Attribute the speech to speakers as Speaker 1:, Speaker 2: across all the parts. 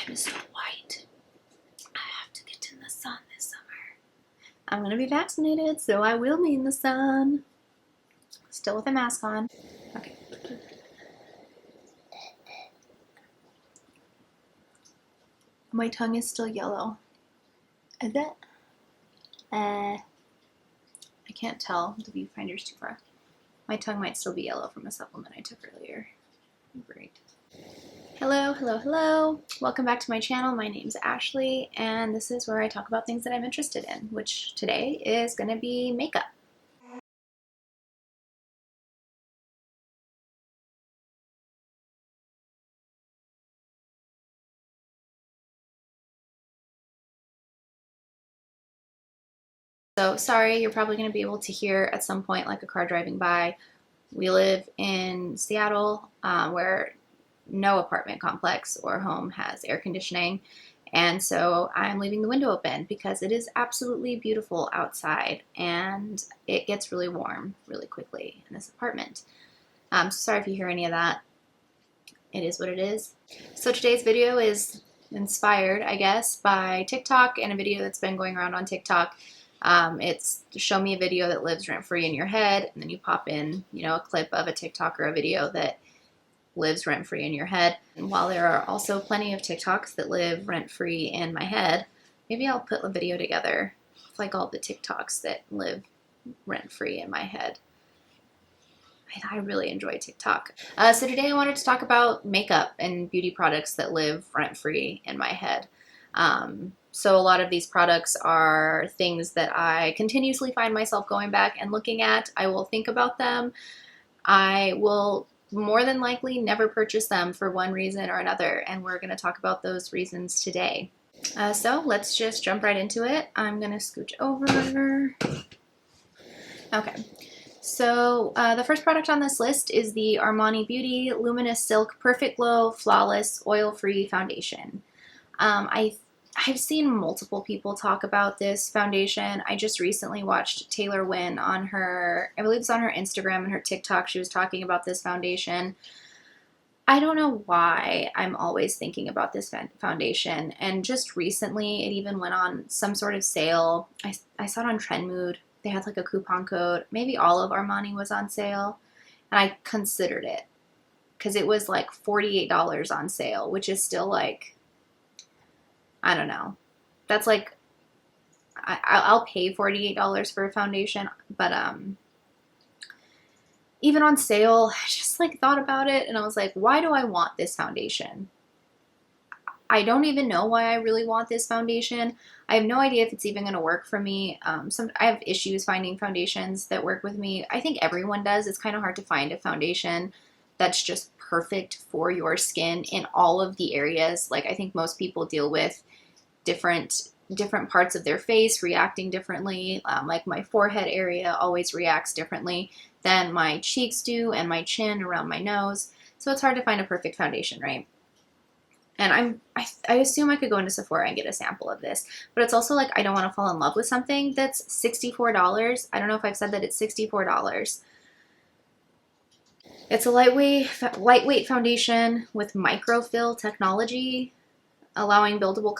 Speaker 1: I'm so white. I have to get in the sun this summer. I'm gonna be vaccinated, so I will be in the sun. Still with a mask on. Okay. My tongue is still yellow. Is it? I can't tell. The viewfinder's too far. My tongue might still be yellow from a supplement I took earlier. Great. Hello, hello, hello. Welcome back to my channel. My name's Ashley, and this is where I talk about things that I'm interested in, which today is going to be makeup. So sorry, you're probably going to be able to hear at some point like a car driving by. We live in Seattle, where no apartment complex or home has air conditioning. And so I'm leaving the window open because it is absolutely beautiful outside and it gets really warm really quickly in this apartment. So sorry if you hear any of that. It is what it is. So today's video is inspired, I guess, by TikTok and a video that's been going around on TikTok. It's show me a video that lives rent-free in your head, and then you pop in, a clip of a TikTok or a video that lives rent-free in your head. And while there are also plenty of TikToks that live rent-free in my head, maybe I'll put a video together of like all the TikToks that live rent-free in my head. I really enjoy TikTok. So today I wanted to talk about makeup and beauty products that live rent-free in my head. So a lot of these products are things that I continuously find myself going back and looking at. I will think about them. I will more than likely never purchase them for one reason or another, and we're going to talk about those reasons today. So let's just jump right into it. I'm going to scooch over. Okay. So the first product on this list is the Armani Beauty Luminous Silk Perfect Glow Flawless Oil-Free Foundation. I've seen multiple people talk about this foundation. I just recently watched Taylor Wynn on her, I believe it's on her Instagram and her TikTok. She was talking about this foundation. I don't know why I'm always thinking about this foundation. And just recently, it even went on some sort of sale. I saw it on Trendmood. They had like a coupon code. Maybe all of Armani was on sale. And I considered it because it was like $48 on sale, which is still like, I don't know. That's like, I'll pay $48 for a foundation, but even on sale, I just like thought about it and I was like, why do I want this foundation? I don't even know why I really want this foundation. I have no idea if it's even going to work for me. I have issues finding foundations that work with me. I think everyone does. It's kind of hard to find a foundation that's just perfect for your skin in all of the areas. Like I think most people deal with different parts of their face reacting differently. Like my forehead area always reacts differently than my cheeks do and my chin around my nose. So it's hard to find a perfect foundation, right? And I assume I could go into Sephora and get a sample of this, but it's also like I don't want to fall in love with something that's $64. I don't know if I've said that it's $64. It's a lightweight foundation with microfill technology, allowing buildable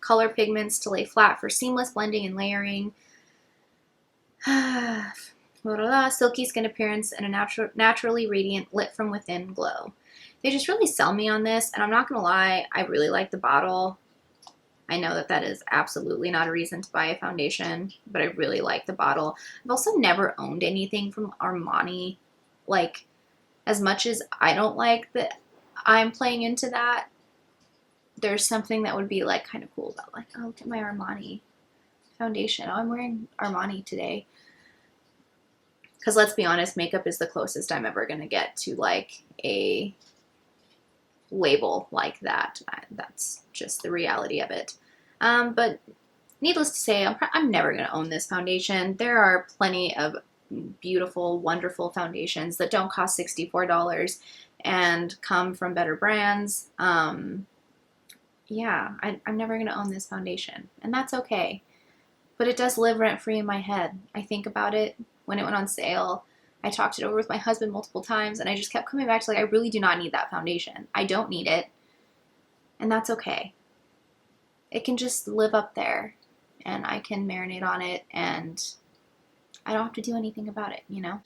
Speaker 1: color pigments to lay flat for seamless blending and layering. Silky skin appearance and a naturally radiant, lit from within glow. They just really sell me on this, and I'm not going to lie, I really like the bottle. I know that that is absolutely not a reason to buy a foundation, but I really like the bottle. I've also never owned anything from Armani. Like, as much as I don't like that I'm playing into that, there's something that would be like kind of cool about like, oh, look at my Armani foundation. Oh, I'm wearing Armani today. Because let's be honest, makeup is the closest I'm ever going to get to like a label like that. That's just the reality of it. But needless to say, I'm never going to own this foundation. There are plenty of beautiful, wonderful foundations that don't cost $64 and come from better brands. Yeah, I'm never going to own this foundation, and that's okay. But it does live rent-free in my head. I think about it when it went on sale. I talked it over with my husband multiple times, and I just kept coming back to like, I really do not need that foundation. I don't need it, and that's okay. it can just live up there and I can marinate on it and I don't have to do anything about it, you know?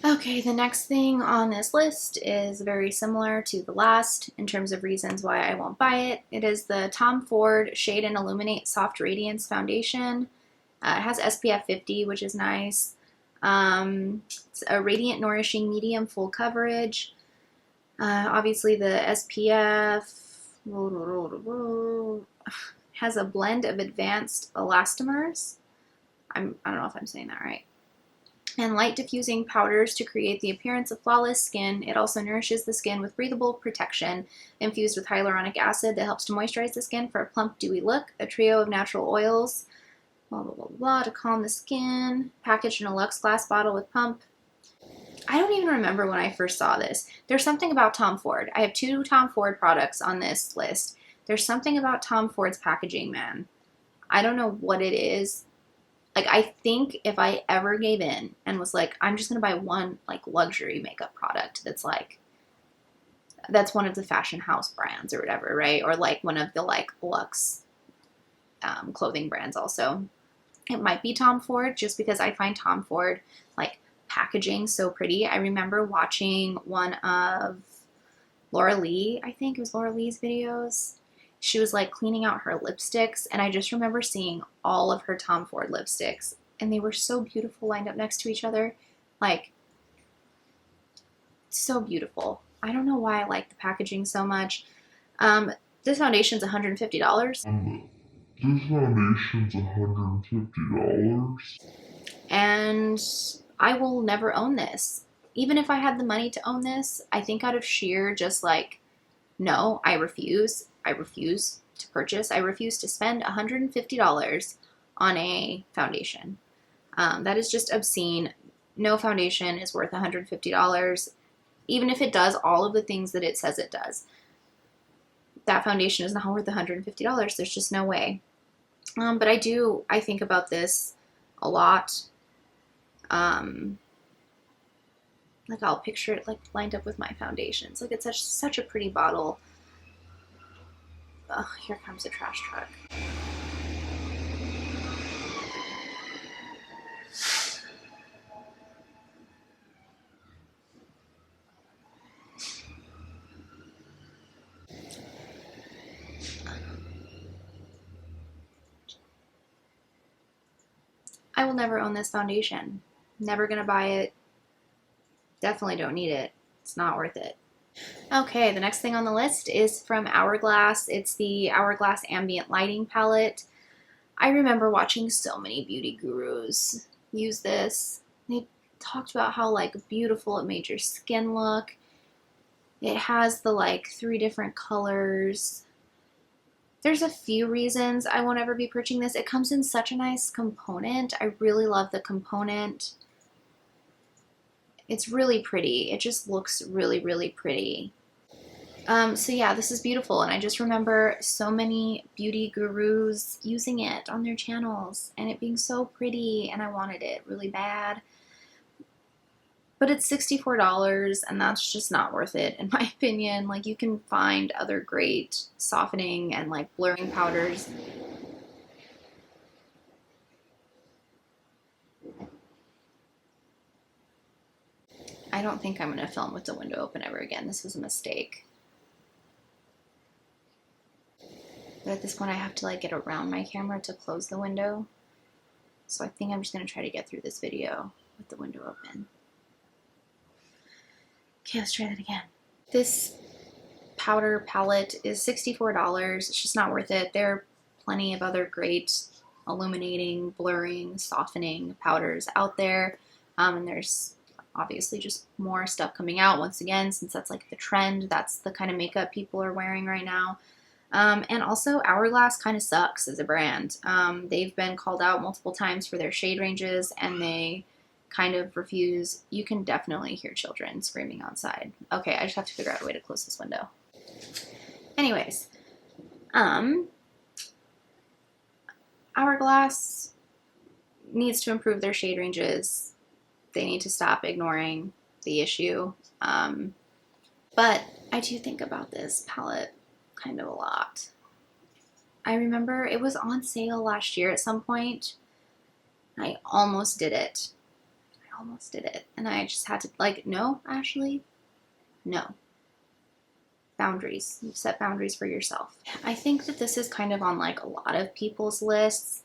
Speaker 1: Okay, the next thing on this list is very similar to the last in terms of reasons why I won't buy it. It is the Tom Ford Shade and Illuminate Soft Radiance Foundation. It has SPF 50, which is nice. It's a radiant, nourishing, medium, full coverage. Obviously, the SPF has a blend of advanced elastomers. I don't know if I'm saying that right. And light diffusing powders to create the appearance of flawless skin. It also nourishes the skin with breathable protection infused with hyaluronic acid that helps to moisturize the skin for a plump, dewy look. A trio of natural oils, blah, blah, blah, blah, to calm the skin. Packaged in a luxe glass bottle with pump. I don't even remember when I first saw this. There's something about Tom Ford. I have 2 Tom Ford products on this list. There's something about Tom Ford's packaging, man. I don't know what it is. Like, I think if I ever gave in and was like, I'm just going to buy one, like, luxury makeup product that's, like, that's one of the fashion house brands or whatever, right? Or, like, one of the, like, luxe clothing brands also. It might be Tom Ford just because I find Tom Ford, like, packaging so pretty. I remember watching one of Laura Lee, I think it was Laura Lee's videos. She was like cleaning out her lipsticks, and I just remember seeing all of her Tom Ford lipsticks, and they were so beautiful lined up next to each other. Like, so beautiful. I don't know why I like the packaging so much. This foundation's $150.
Speaker 2: This foundation's $150.
Speaker 1: And I will never own this. Even if I had the money to own this, I think out of sheer just like, no, I refuse to purchase. I refuse to spend $150 on a foundation. That is just obscene. No foundation is worth $150, even if it does all of the things that it says it does. That foundation is not worth $150. There's just no way. But I think about this a lot. Like, I'll picture it like lined up with my foundations. Like, it's such a pretty bottle. Oh, here comes a trash truck. I will never own this foundation. Never gonna buy it. Definitely don't need it. It's not worth it. Okay, the next thing on the list is from Hourglass. It's the Hourglass Ambient Lighting Palette. I remember watching so many beauty gurus use this. They talked about how like beautiful it made your skin look. It has the like 3 different colors. There's a few reasons I won't ever be purchasing this. It comes in such a nice component. I really love the component. It's really pretty. It just looks really, really pretty. So yeah, this is beautiful, and I just remember so many beauty gurus using it on their channels, and it being so pretty, and I wanted it really bad. But it's $64, and that's just not worth it, in my opinion. Like, you can find other great softening and, like, blurring powders. I don't think I'm going to film with the window open ever again. This was a mistake. But at this point, I have to, like, get around my camera to close the window. So I think I'm just going to try to get through this video with the window open. Okay, let's try that again. This powder palette is $64. It's just not worth it. There are plenty of other great illuminating, blurring, softening powders out there. And there's obviously just more stuff coming out once again, since that's like the trend. That's the kind of makeup people are wearing right now. And also, Hourglass kind of sucks as a brand. They've been called out multiple times for their shade ranges, and they kind of refuse. You can definitely hear children screaming outside. Okay, I just have to figure out a way to close this window. Anyways, Hourglass needs to improve their shade ranges. They need to stop ignoring the issue. But I do think about this palette kind of a lot. I remember it was on sale last year at some point. I almost did it. I almost did it. And I just had to, like, no, Ashley, no. Boundaries. You set boundaries for yourself. I think that this is kind of on like a lot of people's lists.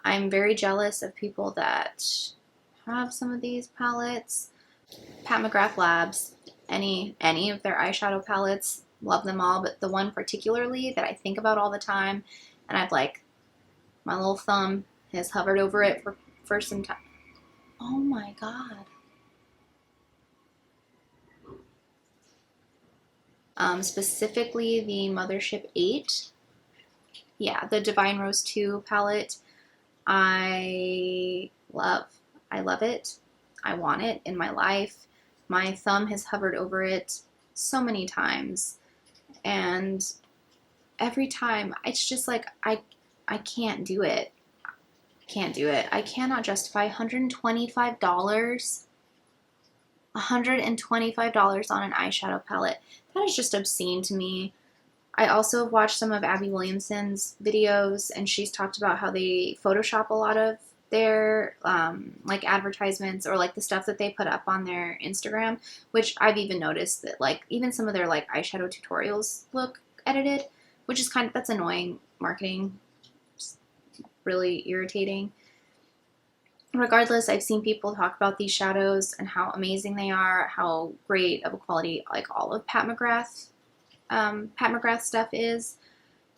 Speaker 1: I'm very jealous of people that have some of these palettes. Pat McGrath Labs, any of their eyeshadow palettes, love them all, but the one particularly that I think about all the time, and I've like, my little thumb has hovered over it for some time. Oh my god. Specifically the Mothership 8. Yeah, the Divine Rose 2 palette. I love. I love it. I want it in my life. My thumb has hovered over it so many times. And every time, it's just like, I can't do it. Can't do it. I cannot justify $125. $125 on an eyeshadow palette. That is just obscene to me. I also watched some of Abby Williamson's videos, and she's talked about how they Photoshop a lot of their like advertisements or like the stuff that they put up on their Instagram, which I've even noticed that like even some of their like eyeshadow tutorials look edited, which is that's annoying marketing. Just really irritating. Regardless, I've seen people talk about these shadows and how amazing they are, how great of a quality like all of Pat McGrath stuff is.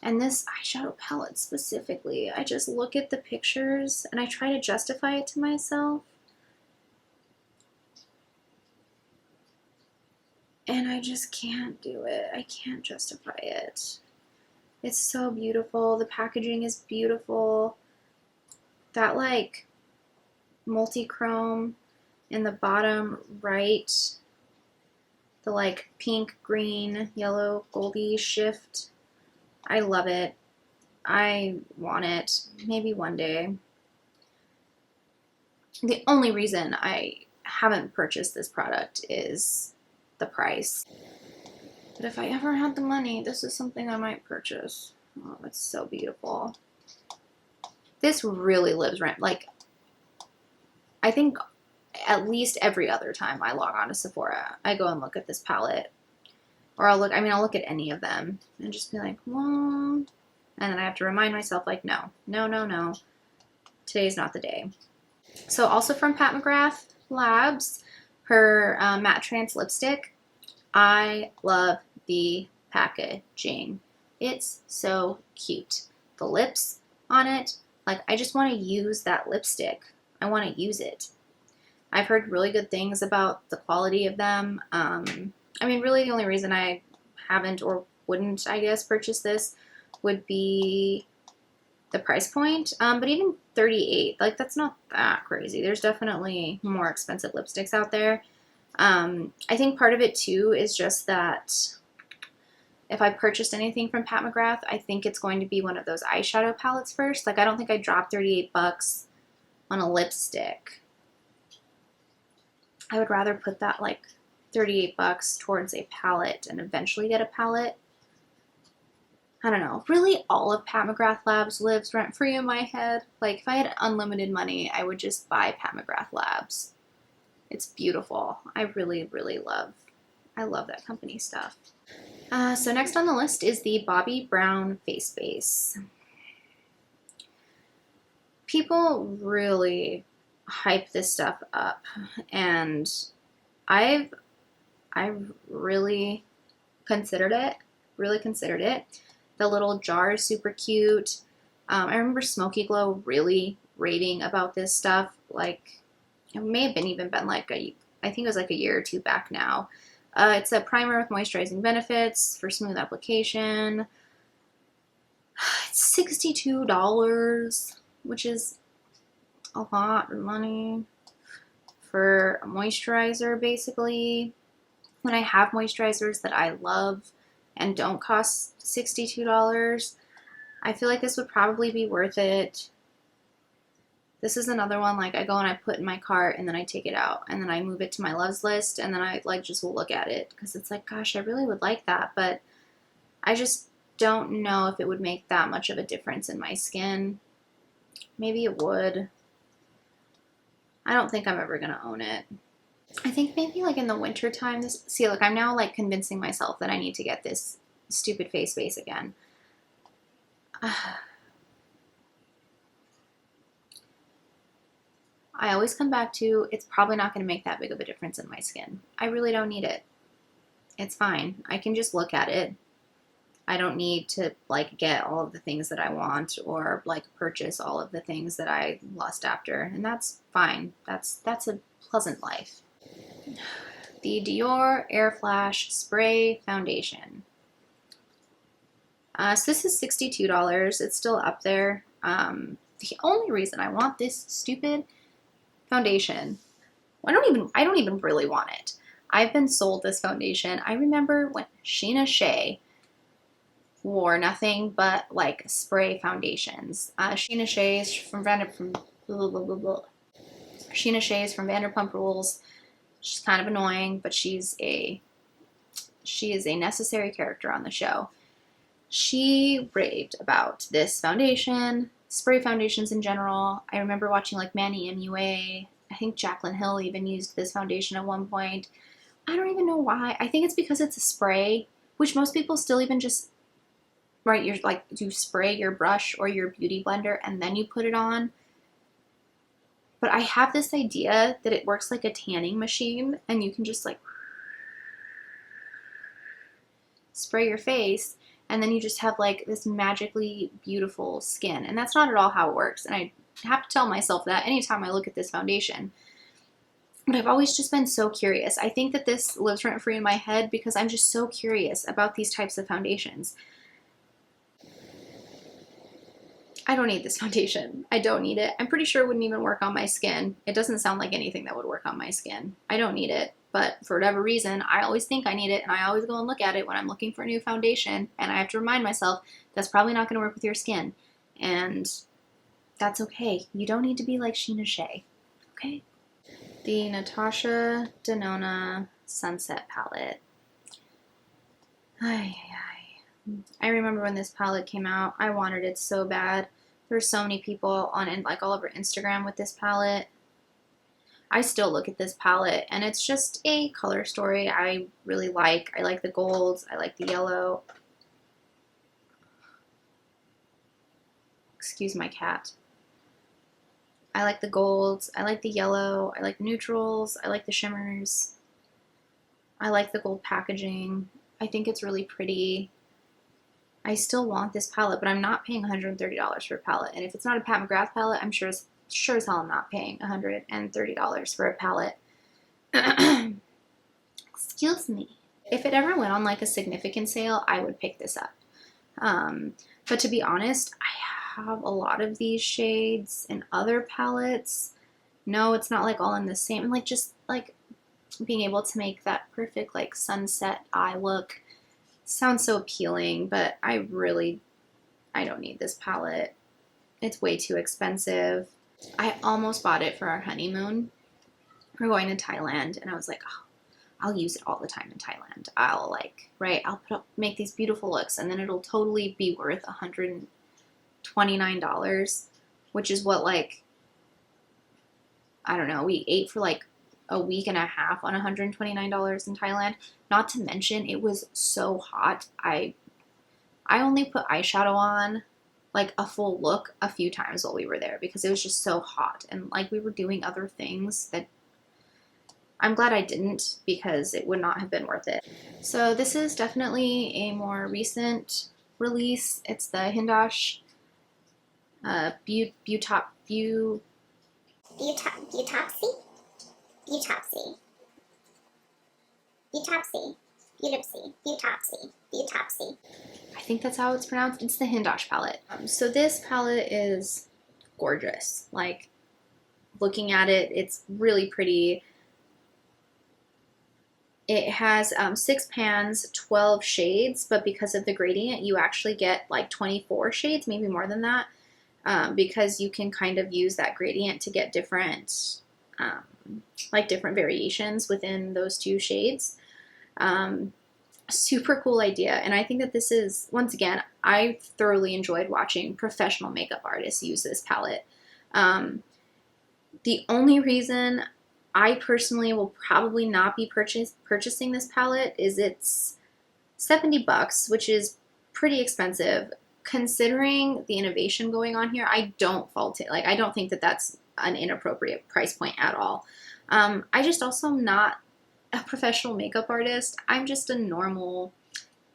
Speaker 1: And this eyeshadow palette specifically, I just look at the pictures and I try to justify it to myself. And I just can't do it. I can't justify it. It's so beautiful. The packaging is beautiful. That like multi-chrome in the bottom right, the like pink, green, yellow, goldy shift. I love it. I want it. Maybe one day. The only reason I haven't purchased this product is the price. But if I ever had the money, this is something I might purchase. Oh, it's so beautiful. This really lives rent. Like, I think at least every other time I log on to Sephora, I go and look at this palette. Or I'll look at any of them and just be like, well, and then I have to remind myself, like, no. Today's not the day. So also from Pat McGrath Labs, her matte trance lipstick. I love the packaging. It's so cute. The lips on it, like, I just want to use that lipstick. I want to use it. I've heard really good things about the quality of them. I mean, really the only reason I haven't or wouldn't, I guess, purchase this would be the price point. But even $38, like, that's not that crazy. There's definitely more expensive lipsticks out there. I think part of it too is just that if I purchased anything from Pat McGrath, I think it's going to be one of those eyeshadow palettes first. Like, I don't think I'd drop $38 on a lipstick. I would rather put that like $38 towards a palette and eventually get a palette. I don't know. Really, all of Pat McGrath Labs lives rent-free in my head. Like, if I had unlimited money, I would just buy Pat McGrath Labs. It's beautiful. I really, really love that company stuff. So next on the list is the Bobbi Brown Face Base. People really hype this stuff up, and I've really considered it. The little jar is super cute. I remember Smoky Glow really raving about this stuff. Like, it may have been like I think it was like a year or two back now. It's a primer with moisturizing benefits for smooth application. It's $62, which is a lot of money for a moisturizer, basically. When I have moisturizers that I love and don't cost $62, I feel like this would probably be worth it. This is another one, like, I go and I put in my cart and then I take it out and then I move it to my loves list and then I like just will look at it because it's like, gosh, I really would like that, but I just don't know if it would make that much of a difference in my skin. Maybe it would. I don't think I'm ever going to own it. I think maybe like in the winter time, see, look, I'm now like convincing myself that I need to get this stupid face base again. I always come back to, it's probably not going to make that big of a difference in my skin. I really don't need it. It's fine. I can just look at it. I don't need to like get all of the things that I want or like purchase all of the things that I lust after, and that's fine. That's a pleasant life. The Dior Air Flash Spray Foundation. So this is $62. It's still up there. The only reason I want this stupid foundation, I don't even really want it. I've been sold this foundation. I remember when Sheena Shea wore nothing but like spray foundations. Sheena Shea is from Vanderpump Rules. She's kind of annoying, but she is a necessary character on the show. She raved about this foundation, spray foundations in general. I remember watching like Manny MUA. I think Jaclyn Hill even used this foundation at one point. I don't even know why. I think it's because it's a spray, which most people still even just, right, you're like, you spray your brush or your beauty blender and then you put it on. But I have this idea that it works like a tanning machine and you can just like spray your face and then you just have like this magically beautiful skin. And that's not at all how it works. And I have to tell myself that anytime I look at this foundation. But I've always just been so curious. I think that this lives rent free in my head because I'm just so curious about these types of foundations. I don't need this foundation. I don't need it. I'm pretty sure it wouldn't even work on my skin. It doesn't sound like anything that would work on my skin. I don't need it. But for whatever reason, I always think I need it, and I always go and look at it when I'm looking for a new foundation, and I have to remind myself that's probably not going to work with your skin. And that's okay. You don't need to be like Sheena Shea. Okay? The Natasha Denona Sunset Palette. I remember when this palette came out, I wanted it so bad. There's so many people on like all over Instagram with this palette. I still look at this palette and it's just a color story I really like. I like the golds, I like the yellow. Excuse my cat. I like the golds, I like the yellow, I like the neutrals, I like the shimmers. I like the gold packaging. I think it's really pretty. I still want this palette, but I'm not paying $130 for a palette. And if it's not a Pat McGrath palette, I'm sure as hell I'm not paying $130 for a palette. Excuse me. If it ever went on like a significant sale, I would pick this up. But to be honest, I have a lot of these shades in other palettes. No, it's not like all in the same. And like just like being able to make that perfect like sunset eye look sounds so appealing, but I don't need this palette. It's way too expensive. I almost bought it for our honeymoon. We're going to Thailand, and I was like, oh, I'll use it all the time in Thailand. I'll make these beautiful looks, and then it'll totally be worth $129, which is what, like, I don't know, we ate for like a week and a half on $129 in Thailand. Not to mention, it was so hot. I only put eyeshadow on like a full look a few times while we were there because it was just so hot, and like we were doing other things that I'm glad I didn't because it would not have been worth it. So this is definitely a more recent release. It's the Hindosh Beautopsy. I think that's how it's pronounced. It's the Hindosh palette. So this palette is gorgeous. Like, looking at it, it's really pretty. It has 6 pans, 12 shades, but because of the gradient, you actually get like 24 shades, maybe more than that, because you can kind of use that gradient to get different variations within those 2 shades. super cool idea. And I think that this is, once again, I thoroughly enjoyed watching professional makeup artists use this palette. Um, the only reason I personally will probably not be purchasing this palette is it's $70, which is pretty expensive. Considering the innovation going on here, I don't fault it. Like, I don't think that that's an inappropriate price point at all. I just also am not a professional makeup artist. I'm just a normal,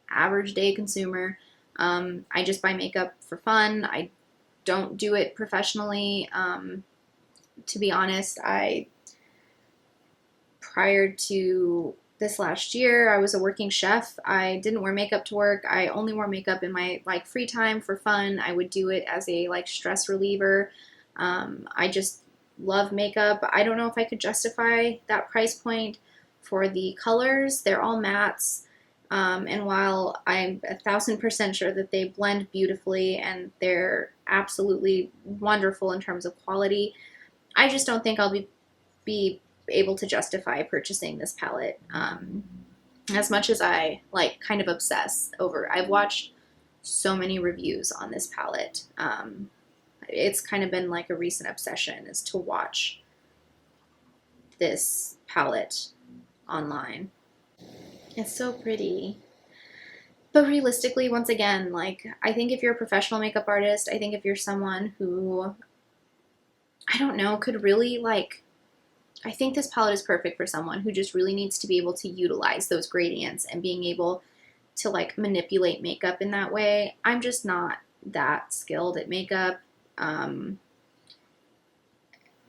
Speaker 1: average day consumer. I just buy makeup for fun. I don't do it professionally. To be honest, prior to this last year, I was a working chef. I didn't wear makeup to work. I only wore makeup in my like free time for fun. I would do it as a like stress reliever. I just love makeup. I don't know if I could justify that price point for the colors. They're all mattes. And while I'm 1,000% sure that they blend beautifully and they're absolutely wonderful in terms of quality, I just don't think I'll be able to justify purchasing this palette. As much as I like kind of obsess over, I've watched so many reviews on this palette. It's kind of been like a recent obsession is to watch this palette online. It's so pretty. But realistically, once again, like, I think if you're a professional makeup artist, I think if you're someone who, I don't know, could really, like, I think this palette is perfect for someone who just really needs to be able to utilize those gradients and being able to, like, manipulate makeup in that way. I'm just not that skilled at makeup.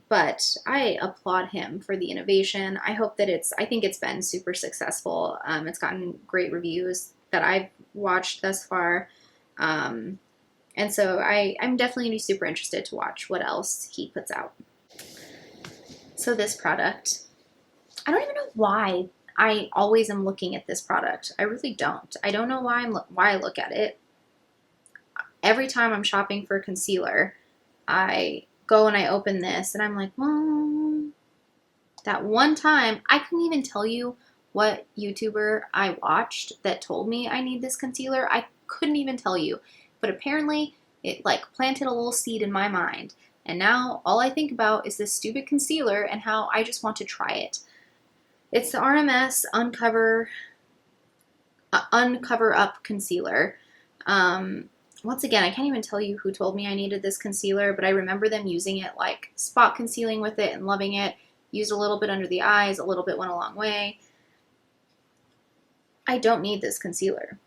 Speaker 1: But I applaud him for the innovation. I hope that I think it's been super successful. It's gotten great reviews that I've watched thus far. And so I'm definitely going to be super interested to watch what else he puts out. So this product, I don't even know why I always am looking at this product. I really don't. I don't know why I look at it. Every time I'm shopping for concealer, I go and I open this and I'm like, well, that one time, I couldn't even tell you what YouTuber I watched that told me I need this concealer. I couldn't even tell you. But apparently, it like planted a little seed in my mind. And now all I think about is this stupid concealer and how I just want to try it. It's the RMS Uncover Up Concealer. Once again, I can't even tell you who told me I needed this concealer, but I remember them using it like spot concealing with it and loving it. Used a little bit under the eyes, a little bit went a long way. I don't need this concealer.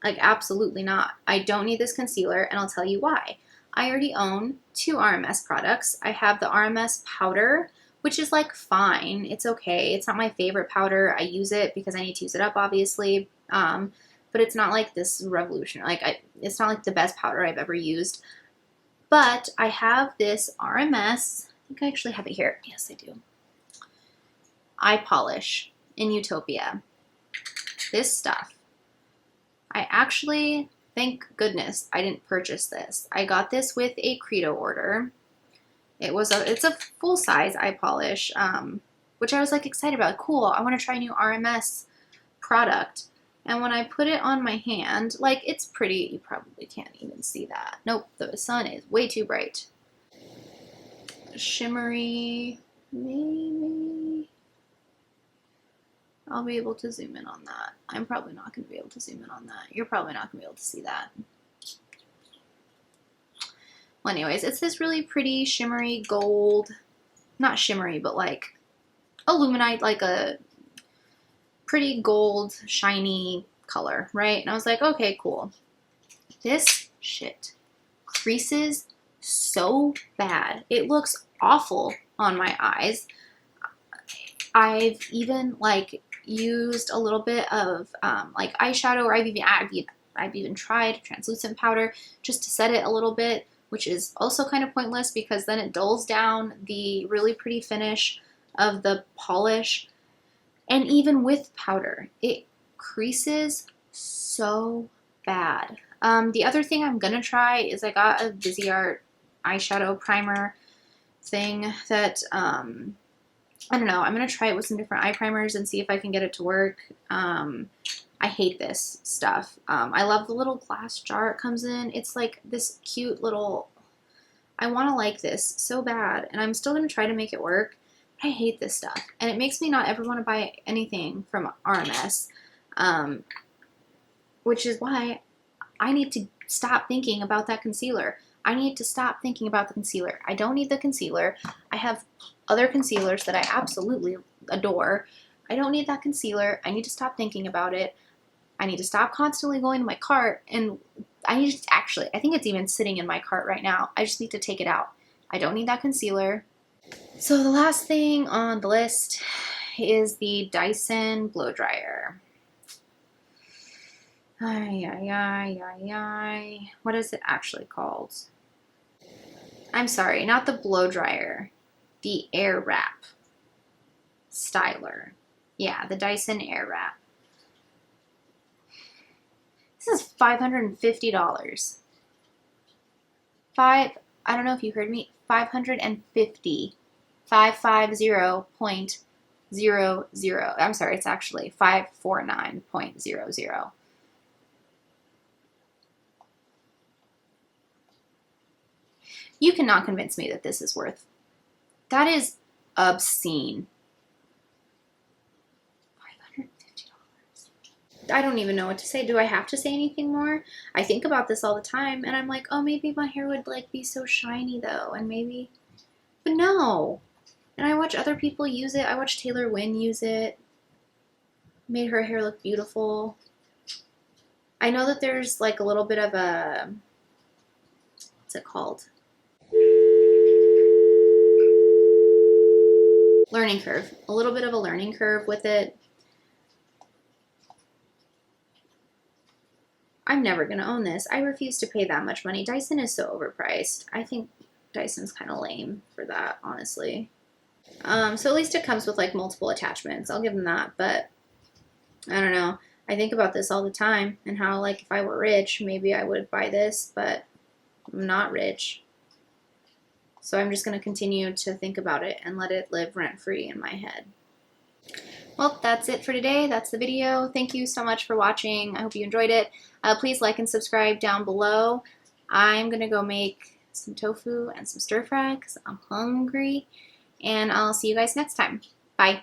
Speaker 1: Like, absolutely not. I don't need this concealer, and I'll tell you why. I already own 2 RMS products. I have the RMS powder, which is like fine. It's okay. It's not my favorite powder. I use it because I need to use it up, obviously. But it's not like this revolutionary. It's not like the best powder I've ever used. But I have this RMS. I think I actually have it here. Yes, I do. Eye polish in Utopia. This stuff. I actually, thank goodness, I didn't purchase this. I got this with a Credo order. It's a full size eye polish, which I was like excited about. Cool, I want to try a new RMS product. And when I put it on my hand, like, it's pretty. You probably can't even see that. Nope, the sun is way too bright. Shimmery, maybe. I'll be able to zoom in on that. I'm probably not going to be able to zoom in on that. You're probably not going to be able to see that. Well, anyways, it's this really pretty shimmery gold. Not shimmery, but like Illuminate, like a pretty gold, shiny color, right? And I was like, okay, cool. This shit creases so bad. It looks awful on my eyes. I've even like used a little bit of like eyeshadow, or I've even tried translucent powder just to set it a little bit, which is also kind of pointless because then it dulls down the really pretty finish of the polish. And even with powder, it creases so bad. The other thing I'm gonna try is I got a Viseart eyeshadow primer thing that I don't know. I'm going to try it with some different eye primers and see if I can get it to work. I hate this stuff. I love the little glass jar it comes in. It's like this cute little, I want to like this so bad, and I'm still going to try to make it work. I hate this stuff, and it makes me not ever want to buy anything from RMS, which is why I need to stop thinking about that concealer. I need to stop thinking about the concealer. I don't need the concealer. I have other concealers that I absolutely adore. I don't need that concealer. I need to stop thinking about it. I need to stop constantly going to my cart, and I need to actually, I think it's even sitting in my cart right now. I just need to take it out. I don't need that concealer. So the last thing on the list is the Dyson blow dryer. What is it actually called? I'm sorry, not the blow dryer. The Air Wrap styler. Yeah, the Dyson Air Wrap. This is $550. I don't know if you heard me, 550. 550.00. I'm sorry, it's actually 549.00. You cannot convince me that this is worth. That is obscene. I don't even know what to say. Do I have to say anything more? I think about this all the time, and I'm like, oh, maybe my hair would like be so shiny though, and maybe, but no. And I watch other people use it. I watch Taylor Wynn use it. Made her hair look beautiful. I know that there's like a little bit of a, what's it called? Learning curve. A little bit of a learning curve with it. I'm never going to own this. I refuse to pay that much money. Dyson is so overpriced. I think Dyson's kind of lame for that, honestly. So at least it comes with like multiple attachments. I'll give them that, but I don't know. I think about this all the time and how like if I were rich, maybe I would buy this, but I'm not rich. So I'm just going to continue to think about it and let it live rent-free in my head. Well, that's it for today. That's the video. Thank you so much for watching. I hope you enjoyed it. Please like and subscribe down below. I'm going to go make some tofu and some stir fry because I'm hungry. And I'll see you guys next time. Bye.